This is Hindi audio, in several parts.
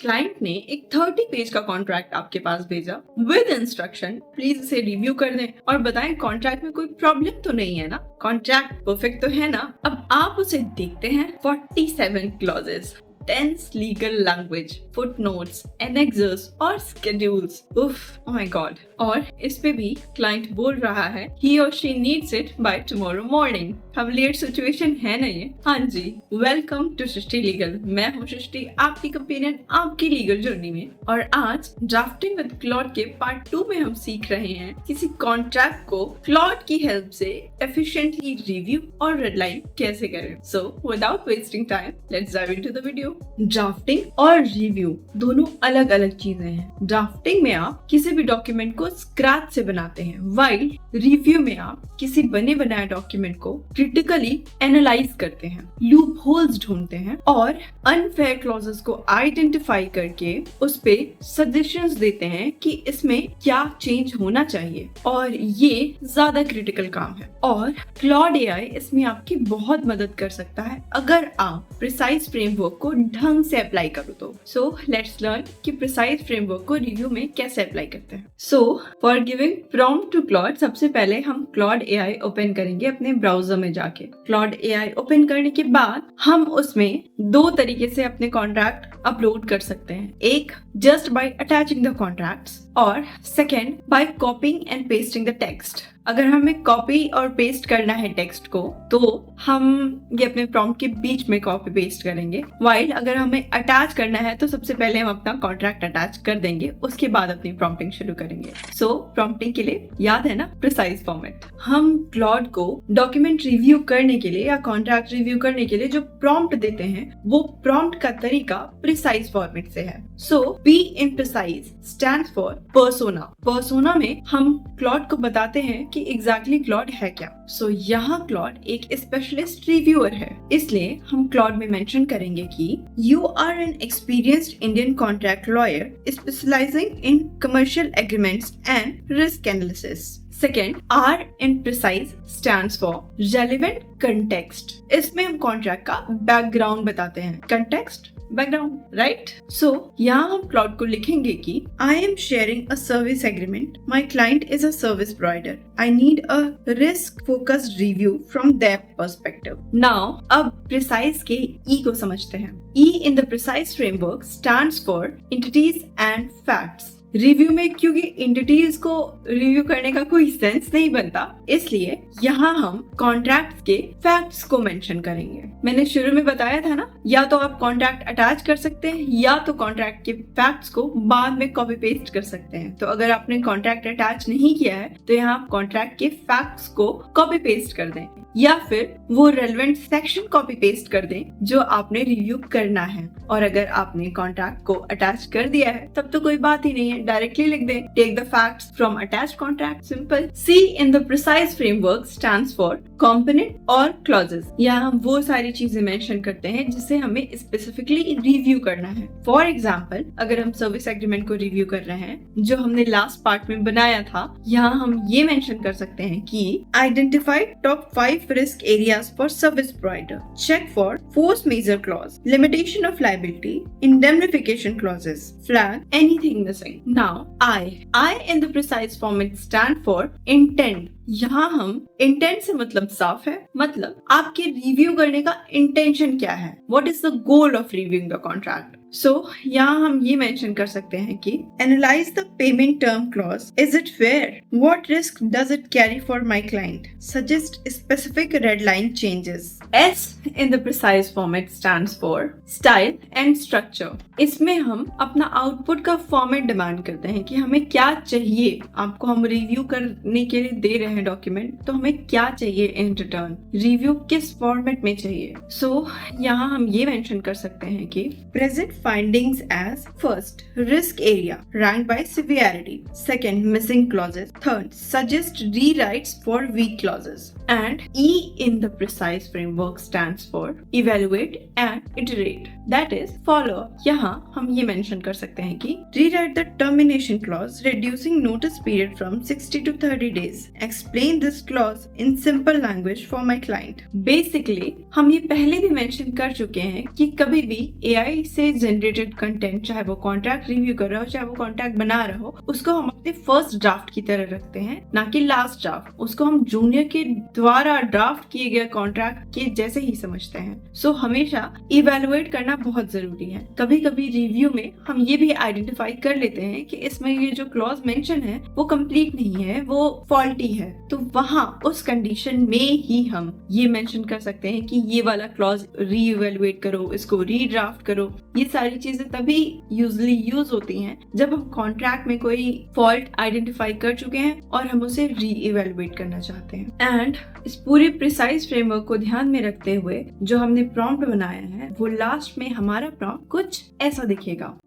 क्लाइंट ने एक 30 पेज का कॉन्ट्रैक्ट आपके पास भेजा विद इंस्ट्रक्शन, प्लीज इसे रिव्यू कर दें और बताएं कॉन्ट्रैक्ट में कोई प्रॉब्लम तो नहीं है ना, कॉन्ट्रैक्ट परफेक्ट तो है ना। अब आप उसे देखते हैं, 47 clauses, dense legal language, footnotes, annexes और schedules. Oof, oh my god. और इस पे भी क्लाइंट बोल रहा है he or she needs it by tomorrow morning. familiar situation है ना ये? हाँ जी, वेलकम टू सृष्टि लीगल। मैं हूँ सृष्टि, आपकी कंपेनियन आपकी लीगल जर्नी में। और आज ड्राफ्टिंग विद क्लॉड के पार्ट 2 में हम सीख रहे हैं किसी कॉन्ट्रैक्ट को क्लॉड की हेल्प से एफिशिएंटली रिव्यू और रेडलाइन कैसे करें। So without wasting time, let's dive into the video. Drafting और रिव्यू दोनों अलग अलग चीजें हैं। ड्राफ्टिंग में आप किसी भी डॉक्यूमेंट को स्क्रैच से बनाते हैं, वाइल रिव्यू में आप किसी बने बनाए डॉक्यूमेंट को क्रिटिकली एनालाइज करते हैं, लूप होल्स ढूंढते हैं और अनफेयर क्लॉजेस को आइडेंटिफाई करके उस पे सजेशंस देते हैं कि इसमें क्या चेंज होना चाहिए। और ये ज्यादा क्रिटिकल काम है और क्लॉड एआई इसमें आपकी बहुत मदद कर सकता है अगर आप प्रिसाइज फ्रेमवर्क को ढंग से अप्लाई करो तो। सो लेट्स लर्न कि प्रिसाइज फ्रेमवर्क को रिव्यू में कैसे अप्लाई करते हैं। So for giving prompt to Claude, सबसे पहले हम क्लॉड एआई ओपन करेंगे अपने ब्राउजर में जाके। क्लॉड एआई ओपन करने के बाद हम उसमें दो तरीके से अपने कॉन्ट्रैक्ट अपलोड कर सकते हैं। एक, just by attaching the contracts, और second, by copying and pasting the text. अगर हमें कॉपी और पेस्ट करना है टेक्स्ट को तो हम ये अपने प्रॉम्प्ट के बीच में कॉपी पेस्ट करेंगे, वाइल अगर हमें अटैच करना है तो सबसे पहले हम अपना कॉन्ट्रैक्ट अटैच कर देंगे, उसके बाद अपनी प्रॉम्प्टिंग शुरू करेंगे। सो प्रॉम्प्टिंग के लिए याद है ना प्रिसाइज फॉर्मेट। हम क्लॉड को डॉक्यूमेंट रिव्यू करने के लिए या कॉन्ट्रैक्ट रिव्यू करने के लिए जो प्रॉम्प्ट देते हैं वो प्रॉम्प्ट का तरीका प्रिसाइज फॉर्मेट से है। So P in precise stands for persona. Persona में हम क्लॉड को बताते हैं कि एग्जैक्टली क्लॉड है क्या। सो यहाँ क्लॉड एक स्पेशलिस्ट रिव्यूअर है, इसलिए हम क्लॉड में मेंशन करेंगे कि you are an experienced Indian contract lawyer specialising in commercial agreements and risk analysis. Second, R in precise stands for relevant context. इसमें हम कॉन्ट्रैक्ट का बैकग्राउंड बताते हैं। context, background, right? सो यहाँ हम क्लॉड को लिखेंगे कि I am sharing a service agreement. My client is a service provider. I need a risk focused review from their perspective. Now, अब precise के E को समझते हैं। E in the precise framework stands for entities and facts. Review में क्योंकि एंटिटीज को रिव्यू करने का कोई सेंस नहीं बनता, इसलिए यहाँ हम कॉन्ट्रैक्ट के फैक्ट्स को मेंशन करेंगे। मैंने शुरू में बताया था ना, या तो आप कॉन्ट्रैक्ट अटैच कर सकते हैं या तो कॉन्ट्रैक्ट के फैक्ट्स को बाद में कॉपी पेस्ट कर सकते हैं। तो अगर आपने कॉन्ट्रैक्ट अटैच नहीं किया है तो यहाँ आप कॉन्ट्रैक्ट के फैक्ट्स को कॉपी पेस्ट कर दें या फिर वो रेलेवेंट सेक्शन कॉपी पेस्ट कर दें जो आपने रिव्यू करना है। और अगर आपने कॉन्ट्रैक्ट को अटैच कर दिया है तब तो कोई बात ही नहीं है, डायरेक्टली लिख दें take the facts from attached contract, simple. C in the precise framework stands for component और क्लॉजेस। यहाँ हम वो सारी चीजें मेंशन करते हैं जिसे हमें स्पेसिफिकली रिव्यू करना है। फॉर एग्जाम्पल, अगर हम सर्विस एग्रीमेंट को रिव्यू कर रहे हैं जो हमने लास्ट पार्ट में बनाया था, यहाँ हम ये मेंशन कर सकते हैं कि identify top 5 risk areas for service provider. Check for force majeure clause, limitation of liability, indemnification clauses, flag anything missing. Now, I in the precise format stand for intent. यहाँ हम इंटेंट से मतलब साफ है, मतलब आपके रिव्यू करने का इंटेंशन क्या है, what is the goal of reviewing the contract. So यहाँ हम ये मेंशन कर सकते हैं कि analyse the payment term clause, is it fair, what risk does it carry for my client, suggest specific red line changes. S in the precise format stands for style and structure. इसमें हम अपना आउटपुट का फॉर्मेट डिमांड करते हैं कि हमें क्या चाहिए, आपको हम रिव्यू करने के लिए दे रहे हैं डॉक्यूमेंट, तो हमें क्या चाहिए इन रिटर्न, रिव्यू किस फॉर्मेट में चाहिए। सो यहाँ हम ये मेंशन कर सकते हैं कि present findings as first, risk area ranked by severity, second, missing clauses, third, suggest rewrites for weak clauses, and E in the precise framework stands for evaluate and iterate, that is follow up. यहाँ हम ये मेंशन कर सकते हैं कि rewrite the termination clause reducing notice period from 60 to 30 days, explain this clause in simple language for my client. Basically हम ये पहले भी मेंशन कर चुके हैं कि कभी भी AI से जनरेटेड कंटेंट, चाहे वो कॉन्ट्रैक्ट रिव्यू कर रहा हो चाहे वो कॉन्ट्रैक्ट बना रहा हो, उसको हम अपने फर्स्ट ड्राफ्ट की तरह रखते हैं, ना कि लास्ट ड्राफ्ट। उसको हम जूनियर के द्वारा ड्राफ्ट किए गए कॉन्ट्रैक्ट के जैसे ही समझते हैं। सो हमेशा इवेलुएट करना बहुत जरूरी है। कभी कभी रिव्यू में हम ये भी आइडेंटिफाई कर लेते हैं कि इसमें ये जो क्लॉज मेंशन है वो कंप्लीट नहीं है, वो फॉल्टी है, तो वहां उस कंडीशन में ही हम ये मेंशन कर सकते हैं कि ये वाला क्लॉज रीइवैल्यूएट करो, इसको रीड्राफ्ट करो। ये सारी चीजें तभी यूजुअली यूज होती हैं जब हम कॉन्ट्रैक्ट में कोई फॉल्ट आइडेंटिफाई कर चुके हैं और हम उसे रीइवैल्यूएट करना चाहते हैं। एंड इस पूरे प्रिसाइज फ्रेमवर्क को ध्यान में रखते हुए जो हमने प्रॉम्प्ट बनाया है वो लास्ट में हमारा प्रॉम्प्ट कुछ ऐसा दिखेगा।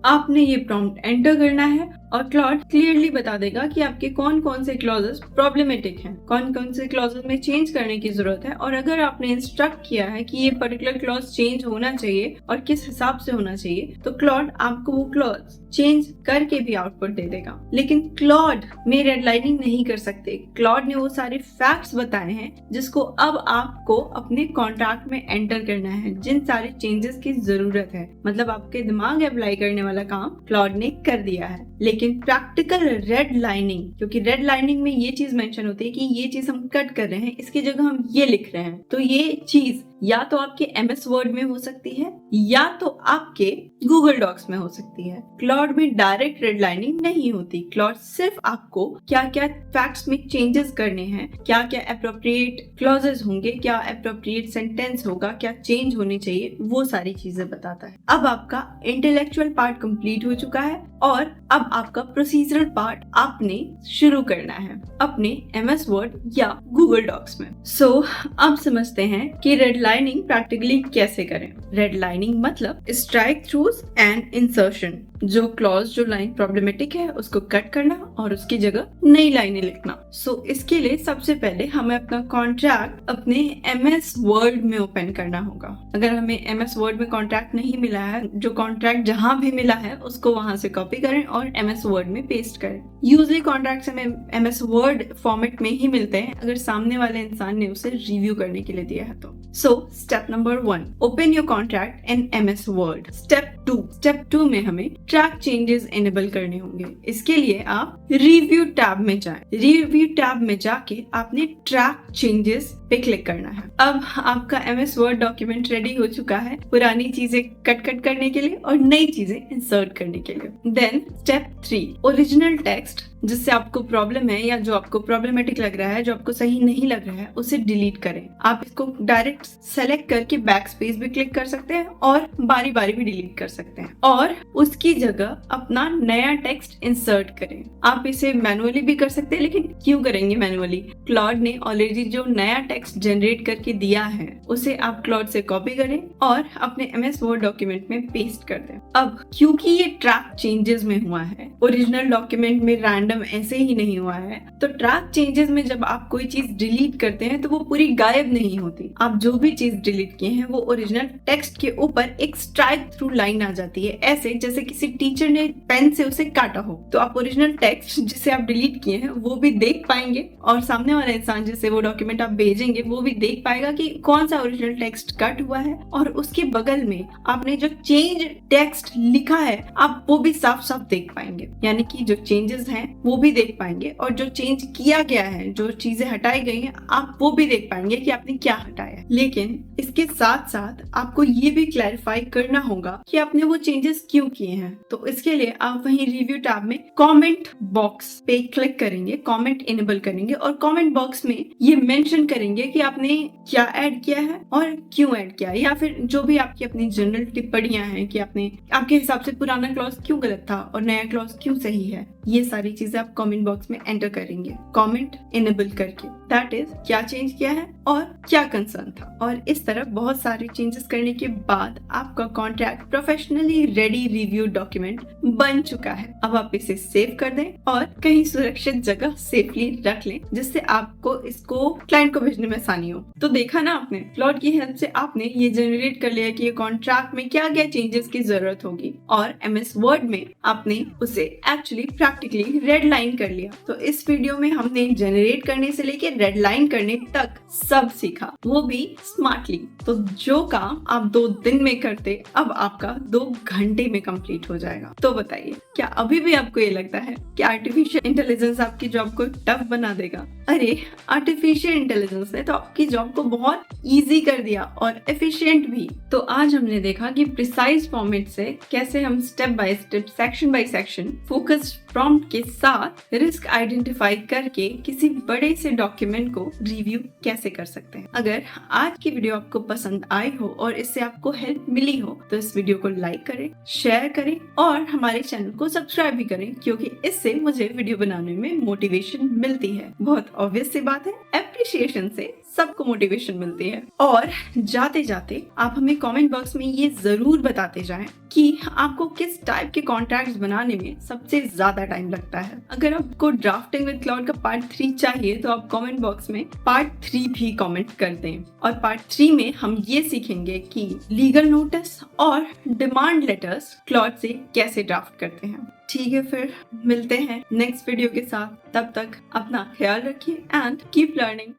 आपने ये प्रॉम्प्ट एंटर करना है और क्लॉड क्लियरली बता देगा कि आपके कौन कौन से क्लॉजेस प्रॉब्लमेटिक हैं, कौन कौन से क्लॉजेस में चेंज करने की जरूरत है, और अगर आपने इंस्ट्रक्ट किया है कि ये पर्टिकुलर क्लॉज चेंज होना चाहिए और किस हिसाब से होना चाहिए, तो क्लॉड आपको वो क्लॉज चेंज करके भी आउटपुट दे देगा। लेकिन क्लॉड में रेडलाइनिंग नहीं कर सकते। क्लॉड ने वो सारे फैक्ट्स बताए हैं जिसको अब आपको अपने कॉन्ट्रैक्ट में एंटर करना है, जिन सारे चेंजेस की जरूरत है। मतलब आपके दिमाग अप्लाई करने वाला काम क्लॉड ने कर दिया है। लेकिन प्रैक्टिकल रेड लाइनिंग, क्योंकि रेड लाइनिंग में ये चीज मेंशन होती है कि ये चीज हम कट कर रहे हैं, इसकी जगह हम ये लिख रहे हैं, तो ये चीज या तो आपके MS वर्ड में हो सकती है या तो आपके गूगल डॉक्स में हो सकती है। क्लॉड में डायरेक्ट रेड लाइनिंग नहीं होती। क्लॉड सिर्फ आपको क्या क्या फैक्ट्स में चेंजेस करने हैं, क्या क्या अप्रोप्रिएट क्लॉजेस होंगे, क्या अप्रोप्रिएट सेंटेंस होगा, क्या चेंज होनी चाहिए, वो सारी चीजें बताता है। अब आपका इंटेलेक्चुअल पार्ट कंप्लीट हो चुका है और अब आपका प्रोसीजरल पार्ट आपने शुरू करना है अपने MS वर्ड या गूगल डॉक्स में। सो अब समझते हैं कि रेड लाइनिंग प्रैक्टिकली कैसे करें। रेड लाइनिंग मतलब स्ट्राइक थ्रूज एंड इंसर्शन। जो क्लॉज, जो लाइन प्रॉब्लमेटिक है उसको कट करना और उसकी जगह नई लाइनें लिखना। सो इसके लिए सबसे पहले हमें अपना कॉन्ट्रैक्ट अपने MS वर्ड में ओपन करना होगा। अगर हमें MS वर्ड में कॉन्ट्रैक्ट नहीं मिला है, जो कॉन्ट्रैक्ट जहां भी मिला है उसको वहां से कॉपी करें और MS वर्ड में पेस्ट करें। यूजुअली कॉन्ट्रैक्ट्स हमें MS वर्ड फॉर्मेट में ही मिलते हैं अगर सामने वाले इंसान ने उसे रिव्यू करने के लिए दिया है तो। So step number 1, open your contract in MS word. Step 2 में हमें ट्रैक चेंजेस इनेबल करने होंगे। इसके लिए आप रिव्यू टैब में जाएं। रिव्यू टैब में जाके आपने ट्रैक चेंजेस पे क्लिक करना है। अब आपका MS वर्ड डॉक्यूमेंट रेडी हो चुका है पुरानी चीजें कट करने के लिए और नई चीजें इंसर्ट करने के लिए। देन स्टेप 3, ओरिजिनल टेक्स्ट जिससे आपको प्रॉब्लम है या जो आपको प्रॉब्लमेटिक लग रहा है, जो आपको सही नहीं लग रहा है, उसे डिलीट करें। आप इसको डायरेक्ट सेलेक्ट करके बैक स्पेस भी क्लिक कर सकते हैं और बारी बारी भी डिलीट कर सकते हैं और उसकी जगह अपना नया टेक्स्ट इंसर्ट करें। आप इसे मैनुअली भी कर सकते हैं, लेकिन क्यों करेंगे मैनुअली? क्लॉड ने ऑलरेडी जो नया टेक्स्ट जनरेट करके दिया है उसे आप क्लॉड से कॉपी करें और अपने MS वर्ड डॉक्यूमेंट में पेस्ट कर दें। अब क्योंकि ये ट्रैक चेंजेस में हुआ है, ओरिजिनल डॉक्यूमेंट में रैंडम ऐसे ही नहीं हुआ है, तो ट्रैक चेंजेस में जब आप कोई चीज डिलीट करते हैं तो वो पूरी गायब नहीं होती। आप जो भी चीज डिलीट किए हैं वो ओरिजिनल टेक्स्ट के ऊपर एक स्ट्राइक थ्रू लाइन आ जाती है, ऐसे जैसे किसी टीचर ने पेन से उसे काटा हो। तो आप ओरिजिनल टेक्स्ट जिसे आप डिलीट किए हैं वो भी देख पाएंगे और सामने वाला इंसान जिसे वो डॉक्यूमेंट आप भेजेंगे वो भी देख पाएगा कि कौन सा ओरिजिनल टेक्स्ट कट हुआ है और उसके बगल में आपने जो चेंज टेक्स्ट लिखा है आप वो भी साफ साफ देख पाएंगे। यानी कि जो चेंजेस हैं वो भी देख पाएंगे और जो चेंज किया गया है, जो चीजें हटाई गई हैं, आप वो भी देख पाएंगे कि आपने क्या हटाया। लेकिन इसके साथ साथ आपको ये भी क्लैरिफाई करना होगा कि आपने वो चेंजेस क्यों किए हैं। तो इसके लिए आप वहीं रिव्यू टैब में कमेंट बॉक्स पे क्लिक करेंगे, कमेंट इनेबल करेंगे और कमेंट बॉक्स में ये मेंशन करेंगे कि आपने क्या ऐड किया है और क्यों ऐड किया है, या फिर जो भी आपकी अपनी जनरल टिप्पणियां हैं कि आपने आपके हिसाब से पुराना क्लॉज क्यों गलत था और नया क्लॉज क्यों सही है। ये सारी चीजें आप कमेंट बॉक्स में एंटर करेंगे कमेंट इनेबल करके। दैट इज क्या चेंज किया है और क्या कंसर्न था। और इस तरह बहुत सारे चेंजेस करने के बाद आपका contract professionally ready review document बन चुका है। अब आप इसे सेव कर दें और कहीं सुरक्षित जगह सेफली रख लें, जिससे आपको इसको क्लाइंट को भेजने में आसानी हो। तो देखा ना आपने, क्लॉड की हेल्प से आपने ये जनरेट कर लिया कि ये कॉन्ट्रैक्ट में क्या क्या चेंजेस की जरूरत होगी, और MS वर्ड में आपने उसे एक्चुअली प्रैक्टिकली रेड लाइन कर लिया। तो इस वीडियो में हमने जनरेट करने से लेके रेड लाइन करने तक सब सीखा, वो भी स्मार्टली। तो जो काम आप 2 दिन में करते, अब आपका 2 घंटे में कंप्लीट हो जाएगा। तो बताइए, क्या अभी भी आपको ये लगता है कि आर्टिफिशियल इंटेलिजेंस आपकी जॉब को टफ बना देगा? अरे, आर्टिफिशियल इंटेलिजेंस ने तो आपकी जॉब को बहुत इजी कर दिया और एफिशिएंट भी। तो आज हमने देखा कि प्रिसाइज फॉर्मेट से कैसे हम step by step, section by section, focused prompt के साथ रिस्क आइडेंटिफाई करके किसी बड़े से डॉक्यूमेंट को रिव्यू कैसे कर सकते हैं। अगर आज की वीडियो आपको पसंद आई हो और इससे आपको हेल्प मिली हो तो इस वीडियो को लाइक करें, शेयर करें और हमारे चैनल को सब्सक्राइब भी करें, क्योंकि इससे मुझे वीडियो बनाने में मोटिवेशन मिलती है। बहुत ऑब्वियस सी बात है, एप्रिसिएशन से सबको मोटिवेशन मिलती है। और जाते जाते आप हमें कमेंट बॉक्स में ये जरूर बताते जाएं कि आपको किस टाइप के कॉन्ट्रैक्ट्स बनाने में सबसे ज्यादा टाइम लगता है। अगर आपको ड्राफ्टिंग विद क्लाउड का पार्ट 3 चाहिए तो आप कमेंट बॉक्स में पार्ट 3 भी कमेंट कर दें। और पार्ट 3 में हम ये सीखेंगे कि लीगल नोटिस और डिमांड लेटर्स क्लाउड से कैसे ड्राफ्ट करते हैं। ठीक है, फिर मिलते हैं नेक्स्ट वीडियो के साथ। तब तक अपना ख्याल रखिए एंड कीप लर्निंग।